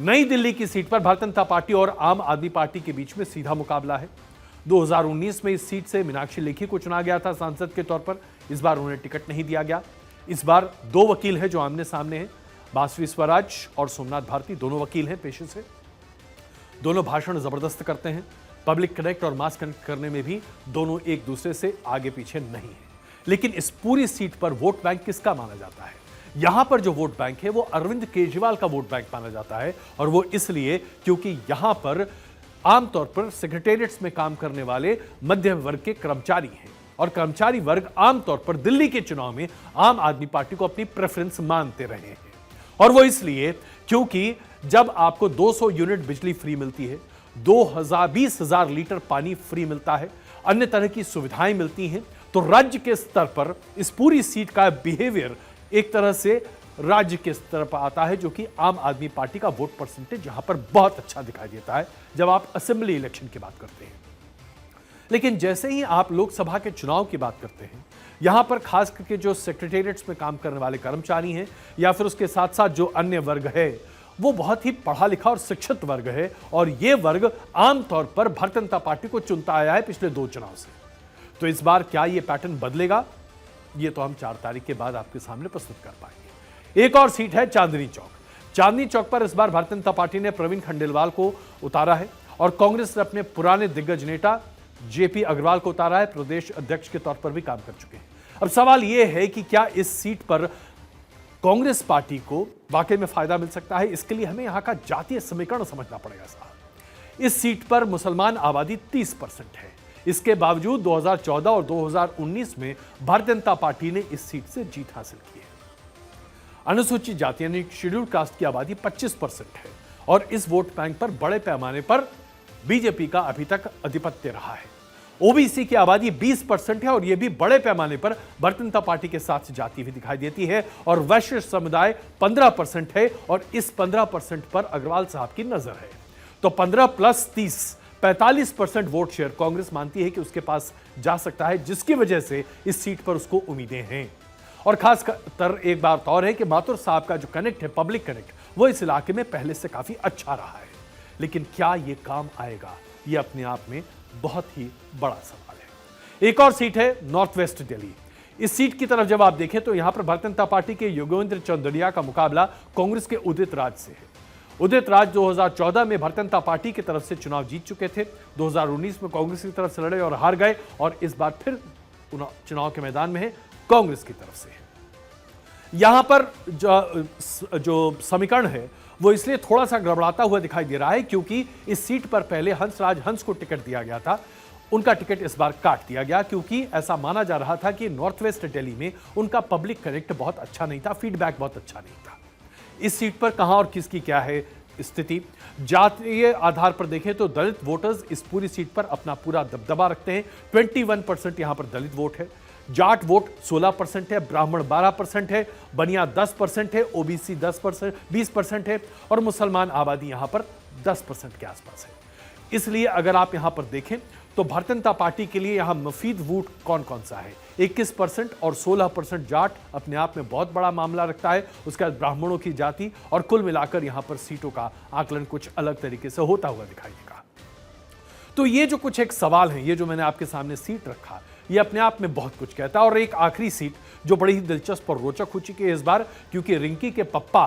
नई दिल्ली की सीट पर भारतीय जनता पार्टी और आम आदमी पार्टी के बीच में सीधा मुकाबला है। 2019 में इस सीट से मीनाक्षी लेखी को चुना गया था सांसद के तौर पर। इस बार उन्हें टिकट नहीं दिया गया। इस बार दो वकील हैं जो आमने सामने हैं। बासवी स्वराज और सोमनाथ भारती दोनों वकील हैं पेशे से। दोनों भाषण जबरदस्त करते हैं। पब्लिक कनेक्ट और मास कनेक्ट करने में भी दोनों एक दूसरे से आगे पीछे नहीं है। लेकिन इस पूरी सीट पर वोट बैंक किसका माना जाता है? यहां पर जो वोट बैंक है वो अरविंद केजरीवाल का वोट बैंक माना जाता है। और वो इसलिए क्योंकि यहां पर आमतौर पर सेक्रेटेरिएट्स में काम करने वाले मध्यम वर्ग के कर्मचारी हैं और कर्मचारी वर्ग आमतौर पर दिल्ली के चुनाव में आम आदमी पार्टी को अपनी प्रेफरेंस मानते रहे हैं। और वो इसलिए क्योंकि जब आपको 200 यूनिट बिजली फ्री मिलती है, 20,000 लीटर पानी फ्री मिलता है, अन्य तरह की सुविधाएं मिलती हैं, तो राज्य के स्तर पर इस पूरी सीट का बिहेवियर एक तरह से राज्य के स्तर पर आता है, जो कि आम आदमी पार्टी का वोट परसेंटेज यहां पर बहुत अच्छा दिखाई देता है जब आप असेंबली इलेक्शन की बात करते हैं। लेकिन जैसे ही आप लोकसभा के चुनाव की बात करते हैं, यहां पर खास करके जो सेक्रेटेरिएट्स में काम करने वाले कर्मचारी हैं या फिर उसके साथ साथ जो अन्य वर्ग है, वो बहुत ही पढ़ा लिखा और शिक्षित वर्ग है। और ये वर्ग आमतौर पर भारतीय जनता पार्टी को चुनता आया है पिछले 2 चुनाव से। तो इस बार क्या ये पैटर्न बदलेगा? ये तो हम 4 तारीख के बाद आपके सामने प्रस्तुत कर पाएंगे। एक और सीट है चांदनी चौक। चांदनी चौक पर इस बार भारतीय जनता पार्टी ने प्रवीण खंडेलवाल को उतारा है और कांग्रेस ने अपने पुराने दिग्गज नेता जेपी अग्रवाल को उतारा है। प्रदेश अध्यक्ष के तौर पर भी काम कर चुके हैं। अब सवाल यह है कि क्या इस सीट पर कांग्रेस पार्टी को वाकई में फायदा मिल सकता है? इसके लिए हमें यहां का जातीय समीकरण समझना पड़ेगा साहब। इस सीट पर मुसलमान आबादी 30% है। इसके बावजूद 2014 और 2019 में भारतीय जनता पार्टी ने इस सीट से जीत हासिल की है। अनुसूचित जाति यानी शेड्यूल्ड कास्ट की आबादी 25% है और इस वोट बैंक पर बड़े पैमाने पर बीजेपी का अभी तक आधिपत्य रहा है। ओबीसी की आबादी 20% है और यह भी बड़े पैमाने पर भारतीय जनता पार्टी के साथ जाती हुई दिखाई देती है। और वैश्य समुदाय 15% है और इस 15% पर अग्रवाल साहब की नजर है। तो 15 प्लस 30 45% वोट शेयर कांग्रेस मानती है कि उसके पास जा सकता है, जिसकी वजह से इस सीट पर उसको उम्मीदें हैं। और खासकर एक बात और है कि माथुर साहब का जो कनेक्ट है, पब्लिक कनेक्ट, वो इस इलाके में पहले से काफी अच्छा रहा है। लेकिन क्या यह काम आएगा? यह अपने आप में बहुत ही बड़ा सवाल है। एक और सीट है नॉर्थ वेस्ट दिल्ली। इस सीट की तरफ जब आप देखें तो यहां पर भारतीय जनता पार्टी के योगेंद्र चौधरी का मुकाबला कांग्रेस के उदित राज से है। उदित राज 2014 में भारतीय जनता पार्टी की तरफ से चुनाव जीत चुके थे। 2019 में कांग्रेस की तरफ से लड़े और हार गए और इस बार फिर चुनाव के मैदान में है, कांग्रेस की तरफ से है। यहां पर जो समीकरण है वो इसलिए थोड़ा सा गड़बड़ाता हुआ दिखाई दे रहा है क्योंकि इस सीट पर पहले हंसराज हंस को टिकट दिया गया था। उनका टिकट इस बार काट दिया गया क्योंकि ऐसा माना जा रहा था कि नॉर्थ वेस्ट दिल्ली में उनका पब्लिक कनेक्ट बहुत अच्छा नहीं था, फीडबैक बहुत अच्छा नहीं था। इस सीट पर कहां और किसकी क्या है स्थिति? जातीय आधार पर देखें तो दलित वोटर्स इस पूरी सीट पर अपना पूरा दबदबा रखते हैं। 21% यहां पर दलित वोट है। जाट वोट 16% है, ब्राह्मण 12% है, बनिया 10% है, ओबीसी 20% है और मुसलमान आबादी यहां पर 10% के आसपास है। इसलिए अगर आप यहां पर देखें तो भारतीय जनता पार्टी के लिए यहां मुफीद वोट कौन कौन सा है? 21% और 16% जाट अपने आप में बहुत बड़ा मामला रखता है। उसके बाद ब्राह्मणों की जाति और कुल मिलाकर यहां पर सीटों का आकलन कुछ अलग तरीके से होता हुआ दिखाई देगा। तो ये जो कुछ एक सवाल है, ये जो मैंने आपके सामने सीट रखा, ये अपने आप में बहुत कुछ कहता है। और एक आखिरी सीट जो बड़ी ही दिलचस्प और रोचक हो चुकी है इस बार, क्योंकि रिंकी के पप्पा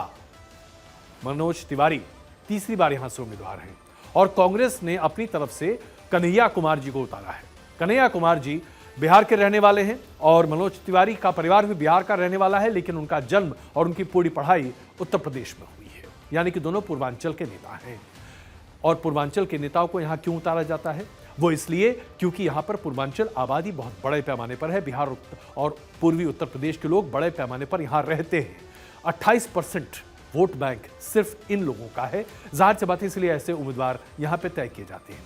मनोज तिवारी तीसरी बार यहां से उम्मीदवार हैं और कांग्रेस ने अपनी तरफ से कन्हैया कुमार जी को उतारा है। कन्हैया कुमार जी बिहार के रहने वाले हैं और मनोज तिवारी का परिवार भी बिहार का रहने वाला है, लेकिन उनका जन्म और उनकी पूरी पढ़ाई उत्तर प्रदेश में हुई है। यानी कि दोनों पूर्वांचल के नेता हैं। और पूर्वांचल के नेताओं को यहां क्यों उतारा जाता है? वो इसलिए क्योंकि यहां पर पूर्वांचल आबादी बहुत बड़े पैमाने पर है। बिहार और पूर्वी उत्तर प्रदेश के लोग बड़े पैमाने पर यहां रहते हैं। 28% वोट बैंक सिर्फ इन लोगों का है। जाहिर सी बात है, इसलिए ऐसे उम्मीदवार यहां पे तय किए जाते हैं।